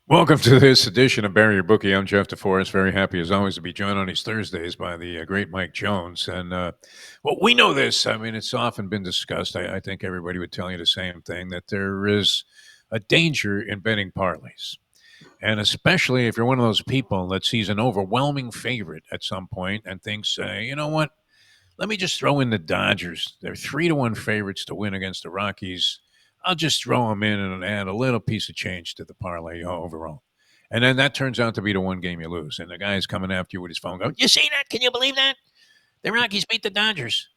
Welcome to this edition of Bury Your Bookie. I'm Jeff DeForest. Very happy as always to be joined on these Thursdays by the great Mike Jones. And well, we know this. I mean, it's often been discussed. I think everybody would tell you the same thing, that there is a danger in betting parlays. And especially if you're one of those people that sees an overwhelming favorite at some point and thinks, you know what? Let me just throw in the Dodgers. They're 3-1 favorites to win against the Rockies. I'll just throw them in and add a little piece of change to the parlay overall. And then that turns out to be the one game you lose. And the guy's coming after you with his phone going, "You see that? Can you believe that? The Rockies beat the Dodgers."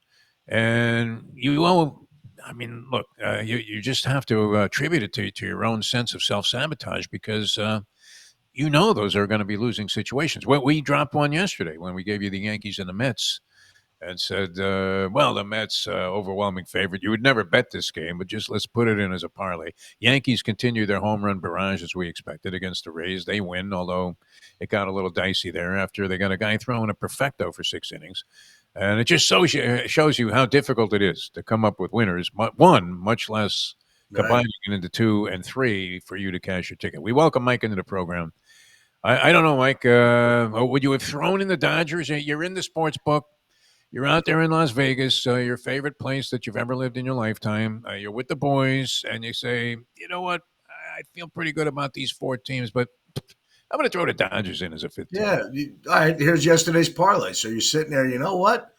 And you owe, I mean, look, you just have to attribute it to your own sense of self sabotage because you know those are going to be losing situations. Well, we dropped one yesterday when we gave you the Yankees and the Mets and said, well, the Mets, overwhelming favorite. You would never bet this game, but just let's put it in as a parlay. Yankees continue their home run barrage as we expected against the Rays. They win, although it got a little dicey there after they got a guy throwing a perfecto for 6 innings. And it just shows you how difficult it is to come up with winners, one, much less Right. combining it into two and three for you to cash your ticket. We welcome Mike into the program. I don't know, Mike. Would you have thrown in the Dodgers? You're in the sports book. You're out there in Las Vegas, your favorite place that you've ever lived in your lifetime. You're with the boys, and you say, you know what? I feel pretty good about these four teams, but I'm going to throw the Dodgers in as a fifth team. Yeah. All right. Here's yesterday's parlay. So you're sitting there. You know what?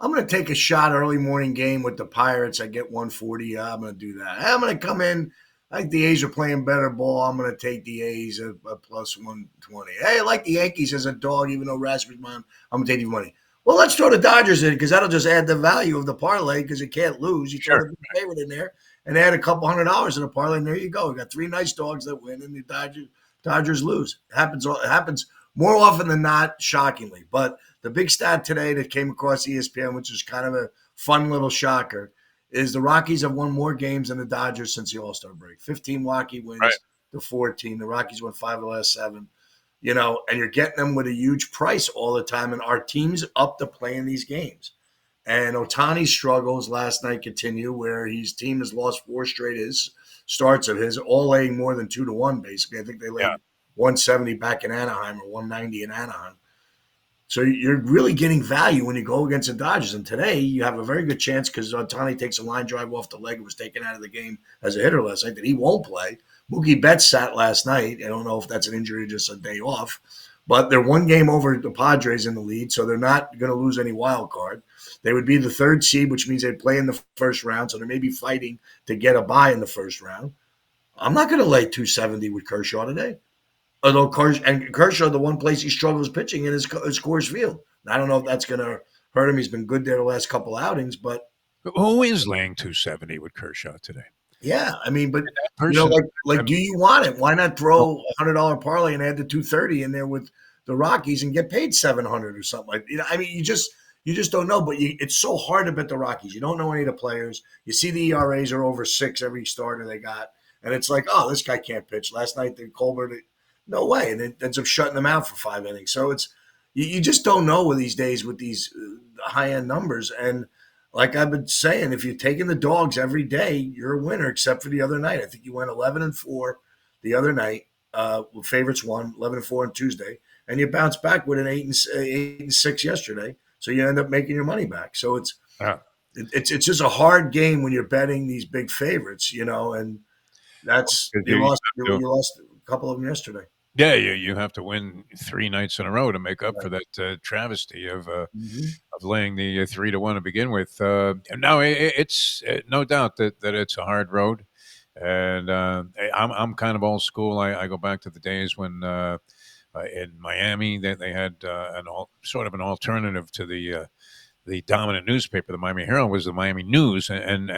I'm going to take a shot early morning game with the Pirates. I get 140. Yeah, I'm going to do that. I'm going to come in. I think the A's are playing better ball. I'm going to take the A's at plus 120. Hey, I like the Yankees as a dog, even though Rasmus mine. I'm going to take the money. Well, let's throw the Dodgers in because that'll just add the value of the parlay because you can't lose. You throw Sure. the big favorite in there and add a couple $100 in the parlay, and there you go. We got three nice dogs that win, and the Dodgers lose. It happens more often than not, shockingly. But the big stat today that came across ESPN, which is kind of a fun little shocker, is the Rockies have won more games than the Dodgers since the All-Star break. 15 Rocky Right. wins to 14. The Rockies won 5 of the last 7. And you're getting them with a huge price all the time. And our team's up to playing these games. And Otani's struggles last night continue, where his team has lost 4 straight starts of his, all laying more than 2-1, basically. I think they Yeah. laid 170 back in Anaheim or 190 in Anaheim. So you're really getting value when you go against the Dodgers. And today you have a very good chance because Otani takes a line drive off the leg and was taken out of the game as a hitter last night that he won't play. Mookie Betts sat last night. I don't know if that's an injury or just a day off. But they're one game over the Padres in the lead, so they're not going to lose any wild card. They would be the 3rd seed, which means they'd play in the first round, so they may be fighting to get a bye in the first round. I'm not going to lay 270 with Kershaw today. Although Kershaw, the one place he struggles pitching in is Coors Field. I don't know if that's going to hurt him. He's been good there the last couple outings, but Who is laying 270 with Kershaw today? yeah, I mean, but That person, I like, mean, do you want it? Why not throw $100 parlay and add the 230 in there with the Rockies and get paid 700 or something like? I mean, you just don't know. But it's so hard to bet the Rockies. You don't know any of the players. You see the ERAs are over 6 every starter they got, and it's like, oh, this guy can't pitch. Last night, the Colbert, no way, and it ends up shutting them out for 5 innings. So you just don't know with these days with these high end numbers. And like I've been saying, if you're taking the dogs every day, you're a winner. Except for the other night, I think you went 11-4 the other night. Favorites won 11-4 on Tuesday, and you bounce back with an 8-6 yesterday. So you end up making your money back. So uh, it's just a hard game when you're betting these big favorites, and that's you you lost have you lost a couple of them yesterday. yeah, you have to win 3 nights in a row to make up for Right. that travesty Mm-hmm. of laying the 3-1 to begin with. And now it's no doubt that it's a hard road, and I'm kind of old school. I go back to the days when in Miami they had sort of an alternative to the dominant newspaper. The Miami Herald was the Miami News, and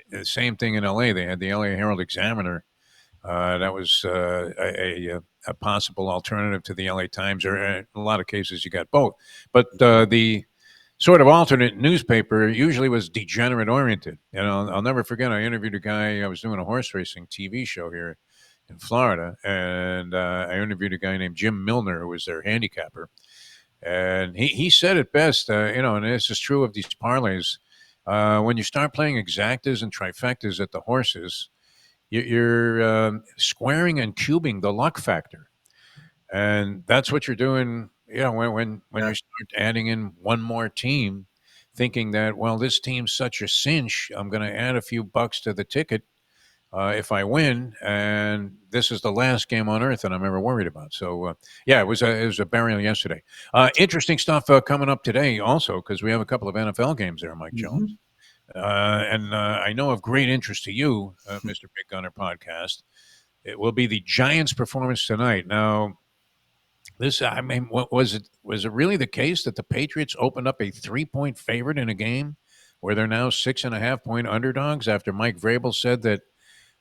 the same thing in L.A. They had the L.A. Herald Examiner. That was a possible alternative to the LA Times, or in a lot of cases, you got both. But the sort of alternate newspaper usually was degenerate oriented. I'll never forget. I interviewed a guy. I was doing a horse racing TV show here in Florida, and I interviewed a guy named Jim Milner, who was their handicapper, and he said it best. And this is true of these parlays. When you start playing exactas and trifectas at the horses, You're squaring and cubing the luck factor, and that's what you're doing. When Yeah. you start adding in one more team, thinking that, well, this team's such a cinch, I'm going to add a few bucks to the ticket if I win, and this is the last game on earth that I'm ever worried about. So, yeah, it was a burial yesterday. Interesting stuff coming up today, also, because we have a couple of NFL games there, Mike Jones. Hmm. And I know of great interest to you, Mr. Big Gunner Podcast. It will be the Giants' performance tonight. Now, I mean, what was it? Was it really the case that the Patriots opened up a 3-point favorite in a game where they're now 6.5-point underdogs after Mike Vrabel said that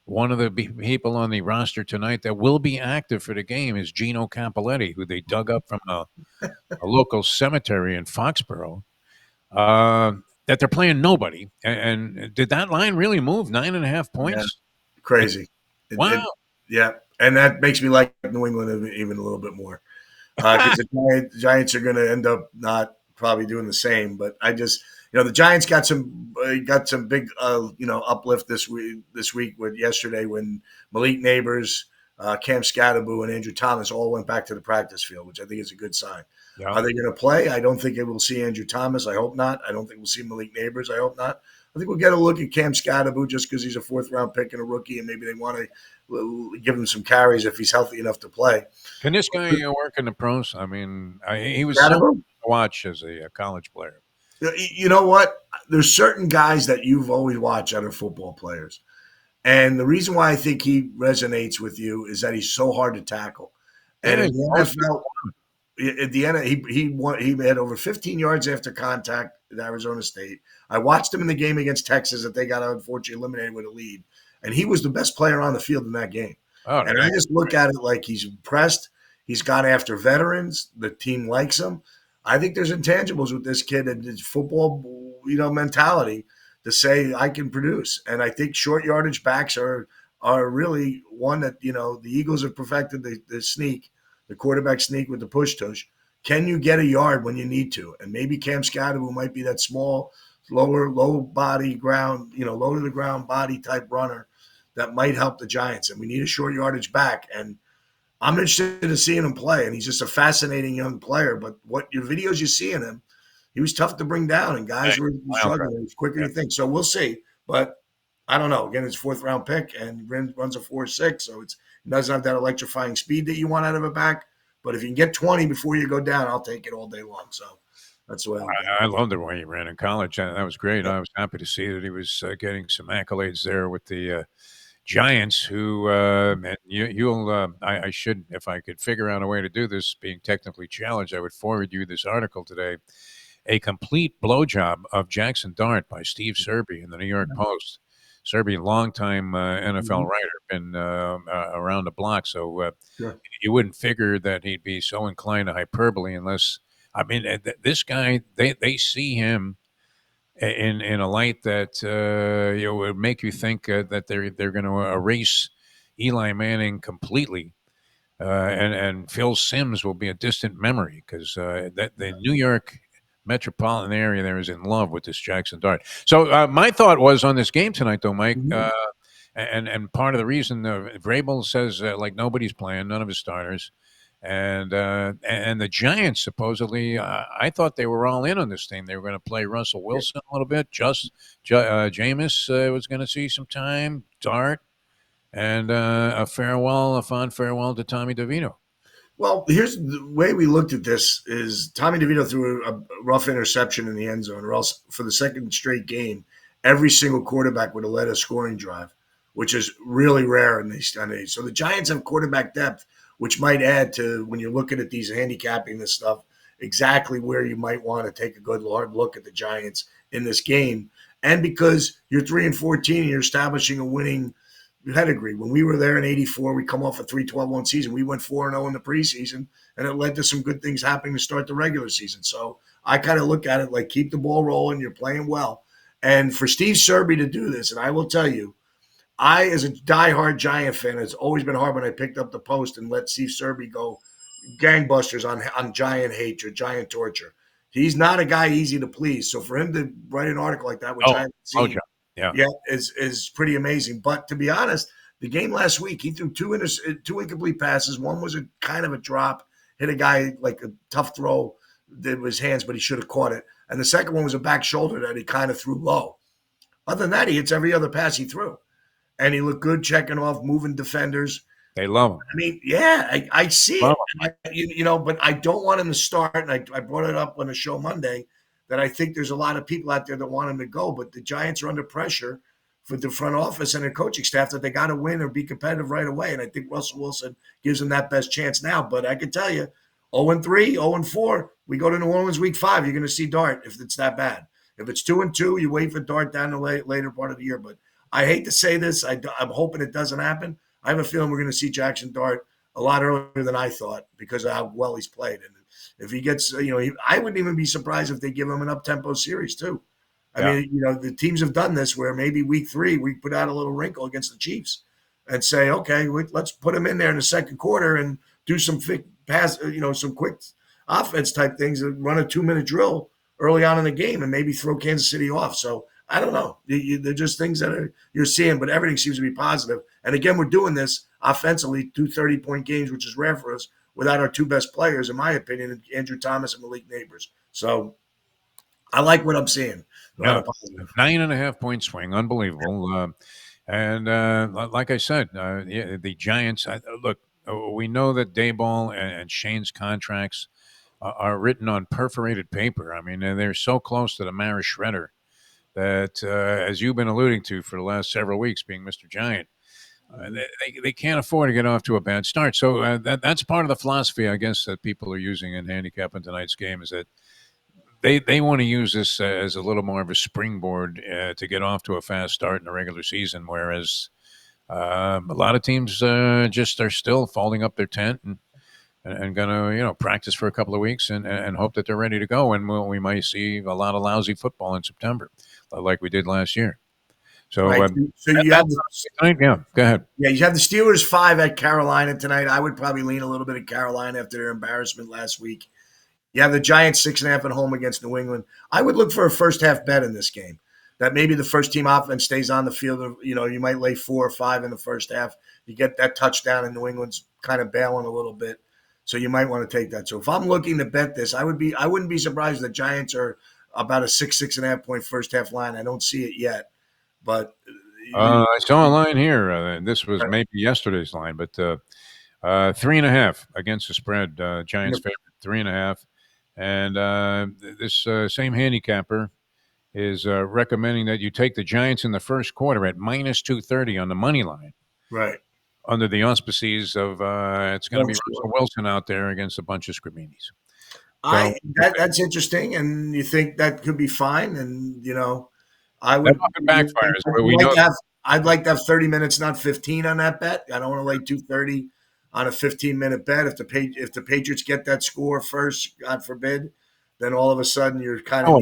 one of the people on the roster tonight that will be active for the game is Gino Campelletti, who they dug up from a local cemetery in Foxborough? That they're playing nobody. And did that line really move 9.5 Yeah. points? It, Crazy. wow. Yeah. And that makes me like New England even a little bit more. Because the Giants are going to end up not probably doing the same. But I just, the Giants got some big, uplift this week with yesterday when Malik Neighbors, Cam Scatterbu, and Andrew Thomas all went back to the practice field, which I think is a good sign. Yeah. Are they going to play? I don't think we'll see Andrew Thomas. I hope not. I don't think we'll see Malik Neighbors. I hope not. I think we'll get a look at Cam Scatterbu just because he's a fourth round pick and a rookie, and maybe they want to give him some carries if he's healthy enough to play. Can this guy work in the pros? I mean, he was so fun Scatterbu? to watch as a college player. You know what? There's certain guys that you've always watched that are football players. And the reason why I think he resonates with you is that he's so hard to tackle. And Yeah, in he's the always NFL, at the end, he had over 15 yards after contact at Arizona State. I watched him in the game against Texas that they got unfortunately eliminated with a lead, and he was the best player on the field in that game. oh, the And I guy. just look at it like he's impressed. He's gone after veterans. The team likes him. I think there's intangibles with this kid and his football, mentality to say I can produce. And I think short yardage backs are really one that the Eagles have perfected the sneak, the quarterback sneak with the push tush. Can you get a yard when you need to? And maybe Cam Scatterbu might be that small, low body ground, low to the ground body type runner that might help the Giants. And we need a short yardage back. And I'm interested in seeing him play. And he's just a fascinating young player. But what your videos you see in him, he was tough to bring down, and Hey, guys were wild card. struggling. It was quicker Yeah. than you think. So we'll see. But I don't know. Again, it's fourth round pick and runs a 4.6, so it doesn't have that electrifying speed that you want out of a back. But if you can get 20 before you go down, I'll take it all day long. So that's the way I look at it. I loved the way he ran in college. That was great. Yeah. I was happy to see that he was getting some accolades there with the Giants, who and you'll I should, if I could figure out a way to do this, being technically challenged, I would forward you this article today, a complete blowjob of Jackson Dart by Steve Serby in the New York Post. Serby, longtime NFL Mhm. writer, been around the block, so Sure. you wouldn't figure that he'd be so inclined to hyperbole unless. I mean, this guy, they see him in a light that would make you think that they're going to erase Eli Manning completely, and Phil Simms will be a distant memory because that the New York metropolitan area there is in love with this Jackson Dart. So my thought was on this game tonight, though, Mike. Mhm. And part of the reason Vrabel says like nobody's playing, none of his starters, and the Giants supposedly, I thought they were all in on this thing. They were going to play Russell Yeah. Wilson a little bit. Jameis was going to see some time, Dart, and a fond farewell to Tommy DeVito. Well, here's the way we looked at this: is Tommy DeVito threw a rough interception in the end zone, or else for the second straight game, every single quarterback would have led a scoring drive, which is really rare in these days. So the Giants have quarterback depth, which might add to when you're looking at these handicapping this stuff, exactly where you might want to take a good hard look at the Giants in this game. And because you're 3-14 and you're establishing a winning pedigree. When we were there in '84, we come off a 3-12-1 season. We went 4-0 in the preseason, and it led to some good things happening to start the regular season. So I kind of look at it like keep the ball rolling. You're playing well. And for Steve Serby to do this, and I will tell you, I, as a diehard Giant fan, it's always been hard when I picked up the post and let Steve Serby go gangbusters on Giant hatred, Giant torture. He's not a guy easy to please. So for him to write an article like that, which Oh, I haven't oh, seen John. Yeah. yet, is pretty amazing. But to be honest, The game last week, he threw two incomplete passes. One was a kind of a drop, hit a guy like a tough throw that was hands, but he should have caught it. And the second one was a back shoulder that he kind of threw low. Other than that, he hits every other pass he threw. And he looked good checking off, moving defenders. They love him. I mean, yeah, I see Love it. But I don't want him to start. And I brought it up on the show Monday that I think there's a lot of people out there that want him to go, but the Giants are under pressure for the front office and their coaching staff that they got to win or be competitive right away. And I think Russell Wilson gives them that best chance now. But I can tell you, 0-3, 0-4, we go to New Orleans week 5, you're going to see Dart if it's that bad. If it's 2-2, you wait for Dart down the later part of the year. But I hate to say this. I'm hoping it doesn't happen. I have a feeling we're going to see Jackson Dart a lot earlier than I thought because of how well he's played. And if he gets, I wouldn't even be surprised if they give him an up-tempo series too. I mean, the teams have done this where maybe week 3 we put out a little wrinkle against the Chiefs and say, okay, let's put him in there in the second quarter and do some some quick offense type things and run a 2-minute drill early on in the game and maybe throw Kansas City off. So I don't know. They're just things that you're seeing, but everything seems to be positive. And again, we're doing this offensively, 2 30-point games, which is rare for us, without our 2 best players, in my opinion, Andrew Thomas and Malik Neighbors. So I like what I'm seeing. Yeah, 9.5-point swing, unbelievable. Like I said, the Giants. Look, we know that Dayball and Shane's contracts are written on perforated paper. I mean, they're so close to the Mara Shredder that, as you've been alluding to for the last several weeks, being Mr. Giant, they can't afford to get off to a bad start. So that's part of the philosophy, I guess, that people are using in handicapping tonight's game is that they want to use this as a little more of a springboard to get off to a fast start in the regular season, whereas a lot of teams just are still folding up their tent and going to practice for a couple of weeks and hope that they're ready to go. And we might see a lot of lousy football in September, like we did last year. So, right. So you have yeah, go ahead. Yeah, you have the Steelers 5 at Carolina tonight. I would probably lean a little bit at Carolina after their embarrassment last week. You have the Giants 6.5 at home against New England. I would look for a first half bet in this game. That maybe the first team offense stays on the field. You might lay 4 or 5 in the first half. You get that touchdown, and New England's kind of bailing a little bit. So you might want to take that. So if I'm looking to bet this, I wouldn't be surprised if the Giants are about a 6.5 point first half line. I don't see it yet, but I saw a line here. This was maybe yesterday's line, but 3.5 against the spread. Giants favorite 3.5, and this same handicapper is recommending that you take the Giants in the first quarter at minus 230 on the money line. Right. Under the auspices of it's going to be Russell Wilson out there against a bunch of Screaminis. That's interesting, and you think that could be fine, and I would backfires. I'd like to have 30 minutes, not 15, on that bet. I don't want to lay 230 on a 15-minute bet. If the Patriots get that score first, God forbid, then all of a sudden you're kind of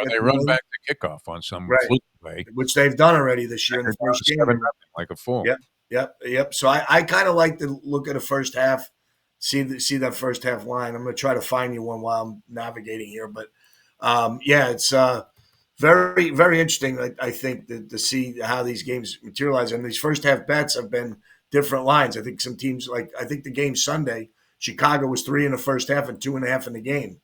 they run back the kickoff on some fluke play, which they've done already this year in the first game, like a fool. Yep. So I kind of like to look at the first half, see that first half line. I'm going to try to find you one while I'm navigating here, but it's very, very interesting. I think to see how these games materialize, and these first half bets have been different lines. I think some teams I think the game Sunday, Chicago was 3 in the first half and 2.5 in the game.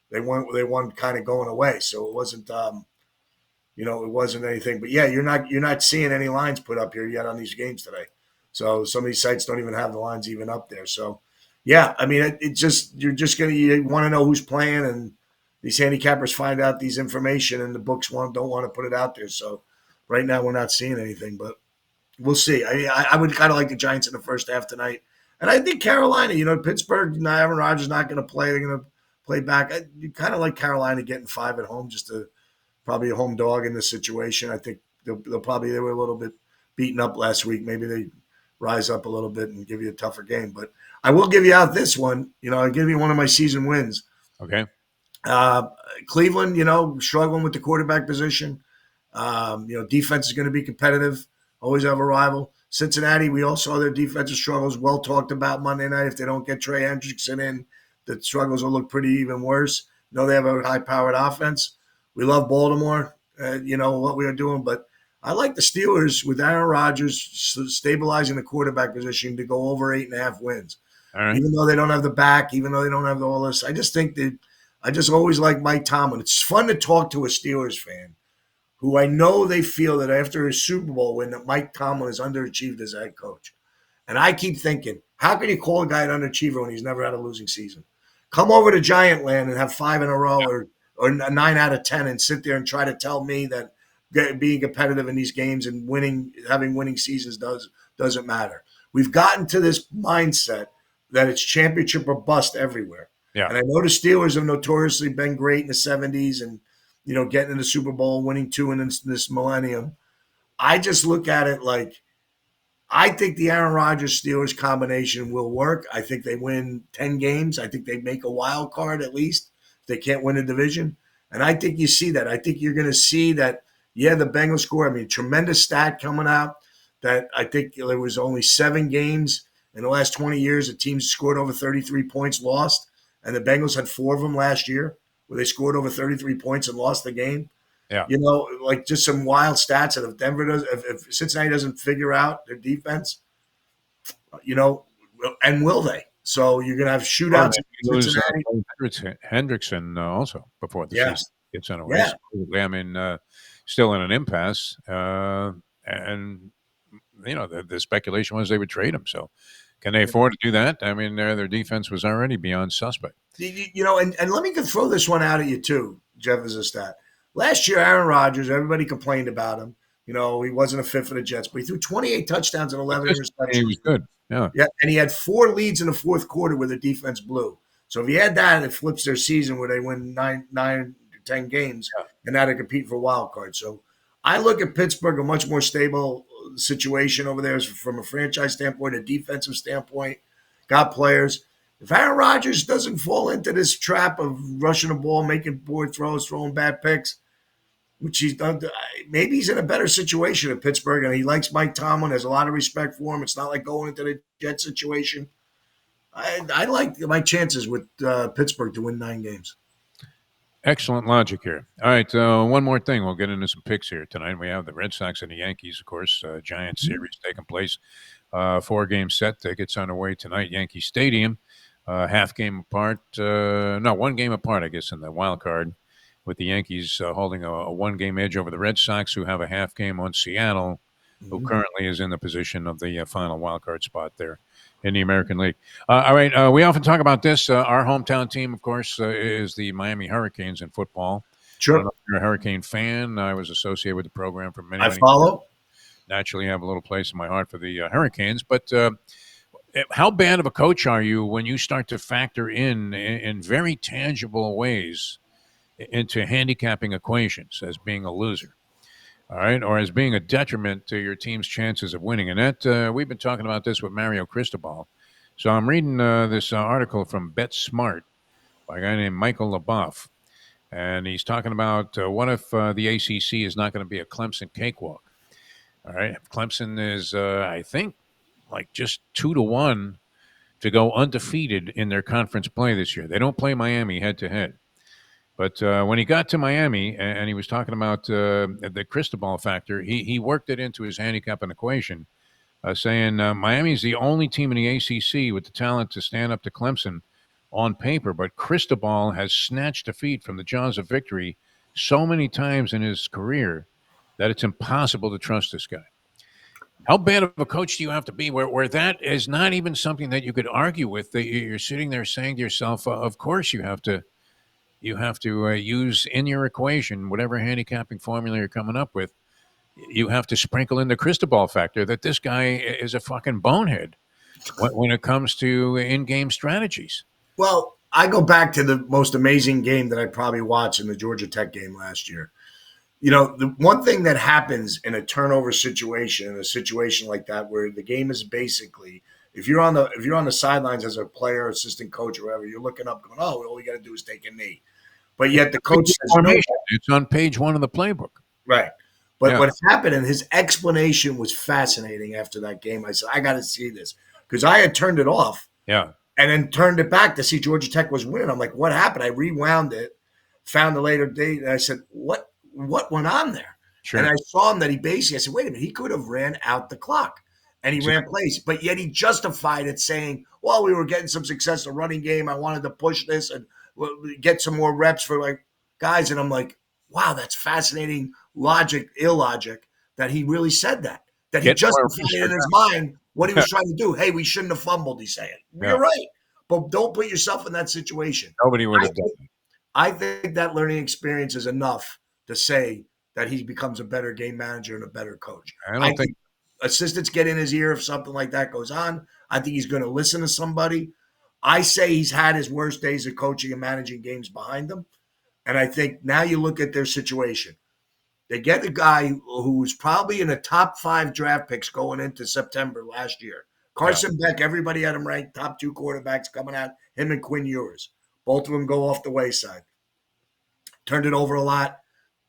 They won kind of going away, so it wasn't it wasn't anything. But yeah, you're not seeing any lines put up here yet on these games today. So some of these sites don't even have the lines even up there. So yeah, I mean you want to know who's playing, and these handicappers find out these information, and the books don't want to put it out there. So right now we're not seeing anything, but we'll see. I would kind of like the Giants in the first half tonight, and I think Carolina. Pittsburgh, Aaron Rodgers not going to play. They're going to play back. You kind of like Carolina getting 5 at home, just to probably a home dog in this situation. I think they were a little bit beaten up last week. Maybe they rise up a little bit and give you a tougher game. But I will give you out this one. I'll give you one of my season wins. Okay. Cleveland, struggling with the quarterback position. Defense is going to be competitive. Always have a rival. Cincinnati, we all saw their defensive struggles. Well talked about Monday night. If they don't get Trey Hendrickson in, the struggles will look pretty even worse. They have a high-powered offense. We love Baltimore. What we are doing, but I like the Steelers with Aaron Rodgers stabilizing the quarterback position to go over 8.5 wins. All right. Even though they don't have the back, even though they don't have all this, I just think that I just always like Mike Tomlin. It's fun to talk to a Steelers fan who I know they feel that after a Super Bowl win that Mike Tomlin has underachieved as a head coach. And I keep thinking, how can you call a guy an underachiever when he's never had a losing season? Come over to Giant Land and have 5 in a row or 9 out of 10 and sit there and try to tell me that being competitive in these games and having winning seasons doesn't matter. We've gotten to this mindset that it's championship or bust everywhere. Yeah. And I know the Steelers have notoriously been great in the 70s and, getting in the Super Bowl, winning 2 in this millennium. I just look at it like I think the Aaron Rodgers Steelers combination will work. I think they win 10 games. I think they make a wild card at least if they can't win a division. And I think you see that. I think you're going to see that, the Bengals score. I mean, tremendous stat coming out that I think there was only 7 games in the last 20 years that teams scored over 33 points lost. And the Bengals had 4 of them last year where they scored over 33 points and lost the game. Yeah. Like just some wild stats. And if Cincinnati doesn't figure out their defense, and will they? So you're going to have shootouts. Hendrickson also before the season gets underway. Yeah. I mean, still in an impasse. And, the speculation was they would trade him. So can they afford to do that? I mean, their defense was already beyond suspect. And let me throw this one out at you too, Jeff, as a stat. Last year, Aaron Rodgers, everybody complained about him. He wasn't a fit for the Jets, but he threw 28 touchdowns and 11 interceptions. He was good. Yeah. And he had 4 leads in the fourth quarter where the defense blew. So if you had that, it flips their season where they win 9 to 10 games and now they compete for a wild card. So I look at Pittsburgh, a much more stable situation over there from a franchise standpoint, a defensive standpoint, got players. If Aaron Rodgers doesn't fall into this trap of rushing the ball, making poor throws, throwing bad picks, which he's done, maybe he's in a better situation in Pittsburgh, and he likes Mike Tomlin, has a lot of respect for him. It's not like going into the Jet situation. I like my chances with Pittsburgh to win 9 games. Excellent logic here. All right, one more thing. We'll get into some picks here tonight. We have the Red Sox and the Yankees, of course, Giant series taking place. 4-game set that gets underway tonight, Yankee Stadium. Half game apart. No, 1 game apart, I guess, in the wild card, with the Yankees holding a 1-game edge over the Red Sox, who have a half game on Seattle, who currently is in the position of the final wild card spot there in the American League. All right, we often talk about this. Our hometown team, of course, is the Miami Hurricanes in football. Sure. I don't know if you're a Hurricane fan. I was associated with the program for many I years. follow. Naturally have a little place in my heart for the Hurricanes. But how bad of a coach are you when you start to factor in very tangible ways into handicapping equations as being a loser? All right, or as being a detriment to your team's chances of winning. And that we've been talking about this with Mario Cristobal. So I'm reading this article from BetSmart by a guy named Michael LaBeouf. And he's talking about what if the ACC is not going to be a Clemson cakewalk? All right, Clemson is, I think, like just 2-1 to go undefeated in their conference play this year. They don't play Miami head-to-head. But when he got to Miami and he was talking about the Cristobal factor, he worked it into his handicapping equation, saying Miami's the only team in the ACC with the talent to stand up to Clemson on paper. But Cristobal has snatched defeat from the jaws of victory so many times in his career that it's impossible to trust this guy. How bad of a coach do you have to be where that is not even something that you could argue with? That you're sitting there saying to yourself, of course you have to use in your equation, whatever handicapping formula you're coming up with, you have to sprinkle in the Cristobal factor that this guy is a fucking bonehead when it comes to in-game strategies. Well, I go back to the most amazing game that I probably watched in the Georgia Tech game last year. The one thing that happens in a turnover situation, in a situation like that, where the game is basically, if you're on the sidelines as a player, assistant coach, or whatever, you're looking up, going, "Oh, all you got to do is take a knee." But yet the coach says, "No." It's on page 1 of the playbook, right? But what happened, and his explanation was fascinating after that game. I said, "I got to see this," because I had turned it off, and then turned it back to see Georgia Tech was winning. I'm like, "What happened?" I rewound it, found the later date, and I said, "What went on there?" Sure. And I saw him that he basically, I said, wait a minute, he could have ran out the clock. And he ran Exactly. plays, but yet he justified it saying, well, we were getting some success in the running game. I wanted to push this and get some more reps for like guys. And I'm like, wow, that's fascinating logic, illogic that he really said that he Get more justified reps it for in his them. mind what he was trying to do. Hey, we shouldn't have fumbled, he's saying. Yeah. You're right. But don't put yourself in that situation. Nobody would I have done think, I think that learning experience is enough to say that he becomes a better game manager and a better coach. that. I I don't think think assistants get in his ear if something like that goes on. I think he's going to listen to somebody. I say he's had his worst days of coaching and managing games behind him. And I think now you look at their situation. They get a guy who was probably in the top 5 draft picks going into September last year. yeah. Carson Beck, everybody had him ranked top 2 quarterbacks coming out, him and Quinn Ewers. Both of them go off the wayside. Turned it over a lot.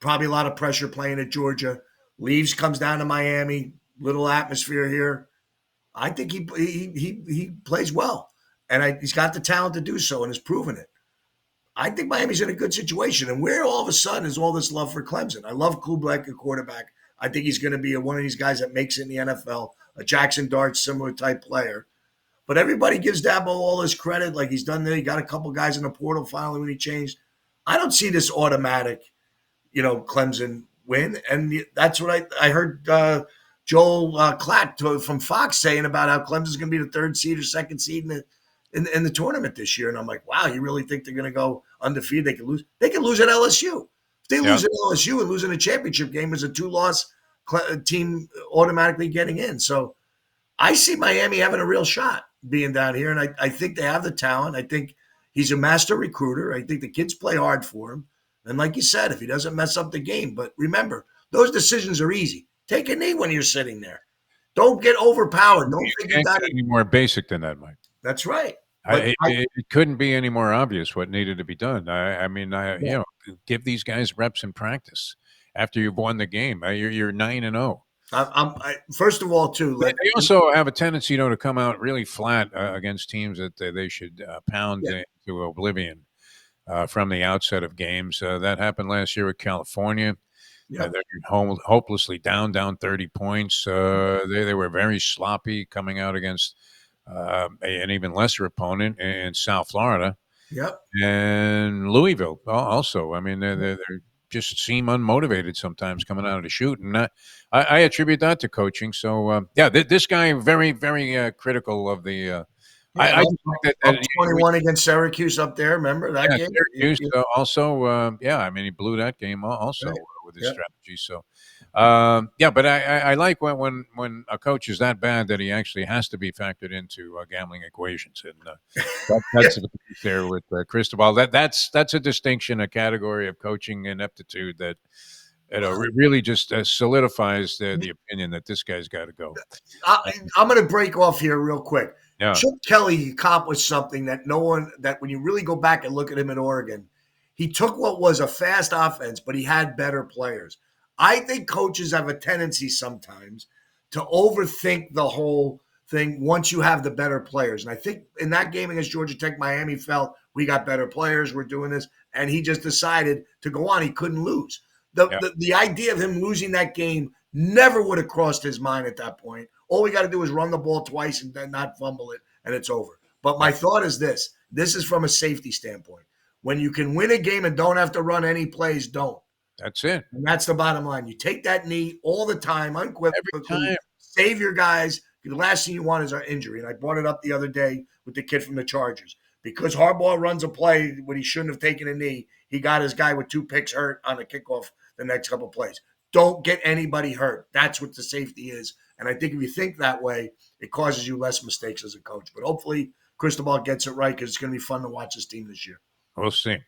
Probably a lot of pressure playing at Georgia. Leaves, comes down to Miami. Little atmosphere here. I think he plays well, and he's got the talent to do so, and has proven it. I think Miami's in a good situation, and where all of a sudden is all this love for Clemson? I love Kublek, a quarterback. I think he's going to be one of these guys that makes it in the NFL, a Jackson Dart similar type player. But everybody gives Dabo all his credit, like he's done there. He got a couple guys in the portal finally when he changed. I don't see this automatic, Clemson win. And that's what I heard Joel Klatt from Fox saying about how Clemson's going to be the 3rd seed or 2nd seed in the tournament this year. And I'm like, wow, you really think they're going to go undefeated? They could lose. They could lose at LSU. If they lose at LSU and lose in a championship game as a 2-loss team automatically getting in. So I see Miami having a real shot being down here. And I think they have the talent. I think he's a master recruiter. I think the kids play hard for him. And like you said, if he doesn't mess up the game, but remember, those decisions are easy. Take a knee when you're sitting there. Don't get overpowered. Don't you think you can't got get it. any more basic than that, Mike. That's right. It couldn't be any more obvious what needed to be done. I mean, give these guys reps in practice after you've won the game. You're 9-0. First of all, too, They also have a tendency, to come out really flat against teams that they should pound into oblivion from the outset of games. That happened last year with California. They're hopelessly down 30 points. They were very sloppy coming out against an even lesser opponent in South Florida. Yep. And Louisville also. I mean, they just seem unmotivated sometimes coming out of the shoot. And I attribute that to coaching. So, this guy, very, very critical of the I just think that 21 against Syracuse up there. Remember that game? Syracuse also, I mean, he blew that game also with his strategy. So, but I like when a coach is that bad that he actually has to be factored into gambling equations, and that's the case there with Cristobal. That's a distinction, a category of coaching ineptitude that really just solidifies the opinion that this guy's got to go. I'm going to break off here real quick. Yeah. Chip Kelly accomplished something that when you really go back and look at him in Oregon, he took what was a fast offense, but he had better players. I think coaches have a tendency sometimes to overthink the whole thing once you have the better players. And I think in that game against Georgia Tech, Miami felt we got better players, we're doing this, and he just decided to go on. He couldn't lose. The idea of him losing that game never would have crossed his mind at that point. All we got to do is run the ball twice and then not fumble it, and it's over. But my thought is this. This is from a safety standpoint. When you can win a game and don't have to run any plays, don't. That's it. And that's the bottom line. You take that knee all the time, unequivocally, Every time. save your guys. The last thing you want is an injury. And I brought it up the other day with the kid from the Chargers. Because Harbaugh runs a play when he shouldn't have taken a knee, he got his guy with 2 picks hurt on a kickoff the next couple of plays. Don't get anybody hurt. That's what the safety is. And I think if you think that way, it causes you less mistakes as a coach. But hopefully Cristobal gets it right because it's going to be fun to watch this team this year. We'll see.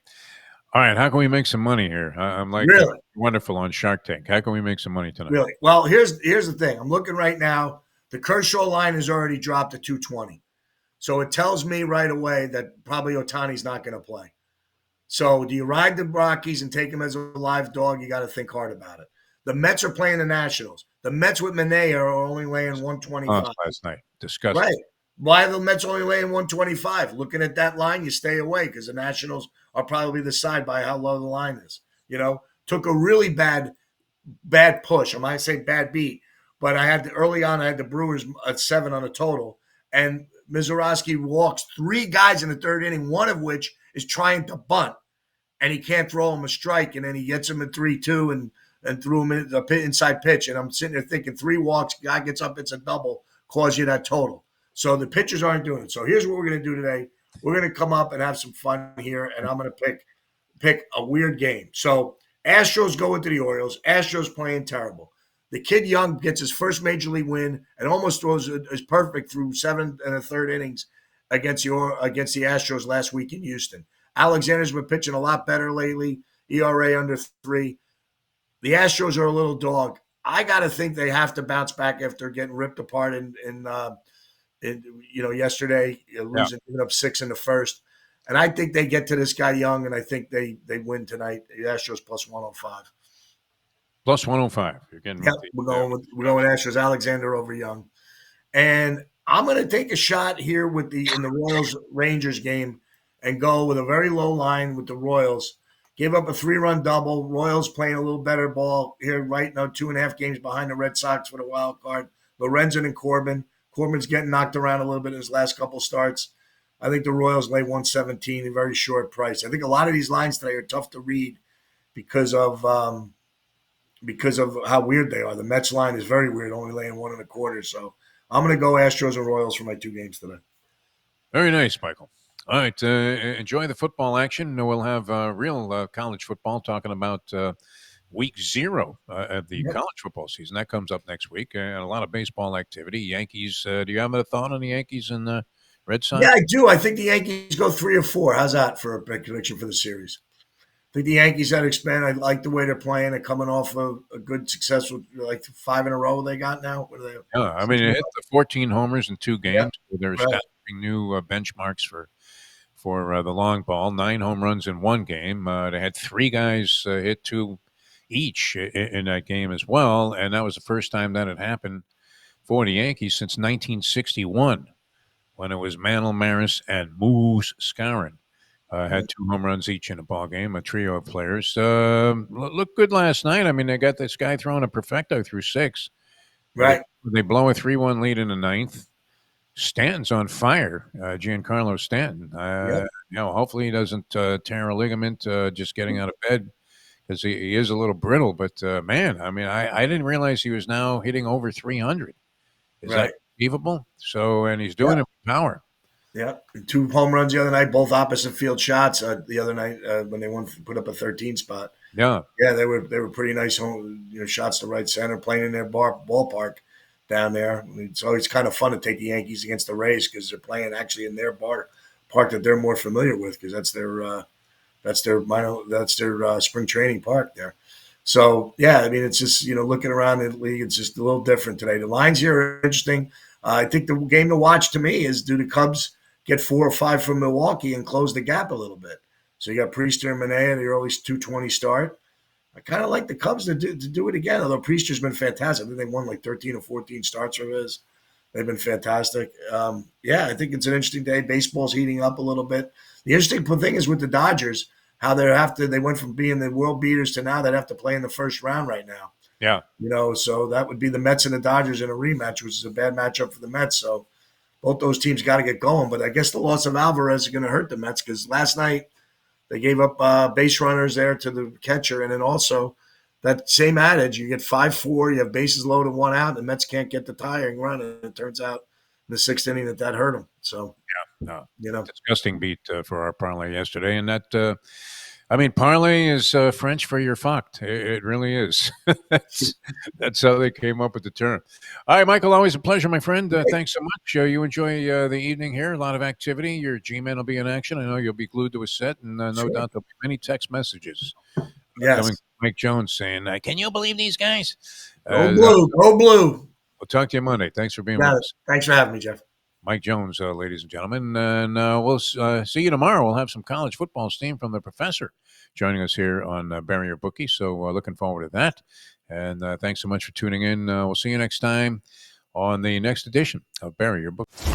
All right, how can we make some money here? I'm like really? Wonderful on Shark Tank. How can we make some money tonight? Really? Well, here's the thing. I'm looking right now. The Kershaw line has already dropped to 220. So it tells me right away that probably Ohtani's not going to play. So do you ride the Rockies and take him as a live dog? You got to think hard about it. The Mets are playing the Nationals. The Mets with Manaea are only laying 125. Last night. Disgusting. Right. Why are the Mets only laying 125? Looking at that line, you stay away because the Nationals are probably the side by how low the line is. Took a really bad bad push. I might say bad beat, but I had early on. I had the Brewers at 7 on a total, and Mizorowski walks 3 guys in the 3rd inning, one of which is trying to bunt, and he can't throw him a strike, and then he gets him at 3-2 and threw him in the inside pitch. And I'm sitting there thinking 3 walks, guy gets up, it's a double, cause you that total. So the pitchers aren't doing it. So here's what we're going to do today. We're going to come up and have some fun here, and I'm going to pick a weird game. So Astros go into the Orioles. Astros playing terrible. The kid Young gets his first major league win and almost throws is perfect through 7 1/3 innings against the Astros last week in Houston. Alexander's been pitching a lot better lately. ERA under 3. The Astros are a little dog. I got to think they have to bounce back after getting ripped apart in yesterday, losing, giving up 6 in the first. And I think they get to this guy Young, and I think they win tonight. The Astros plus 105. Plus 105. You're getting we're going Astros. Alexander over Young. And I'm going to take a shot here in the Royals Rangers game and go with a very low line with the Royals. Give up a 3-run double. Royals playing a little better ball here right now, 2.5 games behind the Red Sox for the wild card. Lorenzen and Corbin. Corbin's getting knocked around a little bit in his last couple starts. I think the Royals lay 117, a very short price. I think a lot of these lines today are tough to read because of how weird they are. The Mets line is very weird, only laying 1.25. So I'm going to go Astros and Royals for my 2 games today. Very nice, Michael. All right, enjoy the football action. We'll have real college football talking about week 0 of the college football season. That comes up next week, and a lot of baseball activity. Yankees, do you have a thought on the Yankees and Red Sox? Yeah, I do. I think the Yankees go 3 or 4. How's that for a prediction for the series? I think the Yankees had to expand. I like the way they're playing. They're coming off a good successful, like 5 in a row they got now. What are they? Yeah, I mean, it hit the 14 homers in 2 games. Yeah, they're establishing new benchmarks for the long ball. 9 home runs in 1 game. They had 3 guys hit 2 each in that game as well, and that was the first time that had happened for the Yankees since 1961, when it was Mantle Maris and Moose Skowron. Had 2 home runs each in a ball game, a trio of players. Looked good last night. I mean, they got this guy throwing a perfecto through 6. Right. They blow a 3-1 lead in the 9th. Stanton's on fire, Giancarlo Stanton. Hopefully he doesn't tear a ligament just getting out of bed, because he is a little brittle. But, man, I mean, I didn't realize he was now hitting over 300. Is that achievable? So, and he's doing it with power. Yeah, 2 home runs the other night, both opposite field shots the other night when they put up a 13 spot. Yeah, they were pretty nice shots to right center, playing in their ballpark down there. It's always kind of fun to take the Yankees against the Rays because they're playing actually in their park that they're more familiar with, because that's their spring training park there. So yeah, I mean, it's just looking around the league, it's just a little different today. The lines here are interesting. I think the game to watch to me is, do the Cubs get 4 or 5 from Milwaukee and close the gap a little bit? So you got Priester and Manaea, the early 220 start. I kind of like the Cubs to do it again, although Priester's been fantastic. I think they won like 13 or 14 starts of his. They've been fantastic. I think it's an interesting day. Baseball's heating up a little bit. The interesting thing is with the Dodgers, how they went from being the world beaters to now they'd have to play in the first round right now. Yeah. So that would be the Mets and the Dodgers in a rematch, which is a bad matchup for the Mets. So both those teams got to get going. But I guess the loss of Alvarez is going to hurt the Mets, because last night they gave up base runners there to the catcher. And then also that same adage, you get 5-4, you have bases loaded, 1 out, and the Mets can't get the tying run. And it turns out in the 6th inning that hurt them. So, disgusting beat for our parlay yesterday. And that, parlay is French for you're fucked. It really is. That's how they came up with the term. All right, Michael, always a pleasure, my friend. Thanks so much. You enjoy the evening here. A lot of activity. Your G-Man will be in action. I know you'll be glued to a set, and no doubt there'll be many text messages coming from Mike Jones saying, can you believe these guys? Go blue. Go blue. We'll talk to you Monday. Thanks for being with us. Thanks for having me, Jeff. Mike Jones, ladies and gentlemen. And we'll see you tomorrow. We'll have some college football steam from the professor joining us here on Bury Your Bookie. So looking forward to that. And thanks so much for tuning in. We'll see you next time on the next edition of Bury Your Bookie.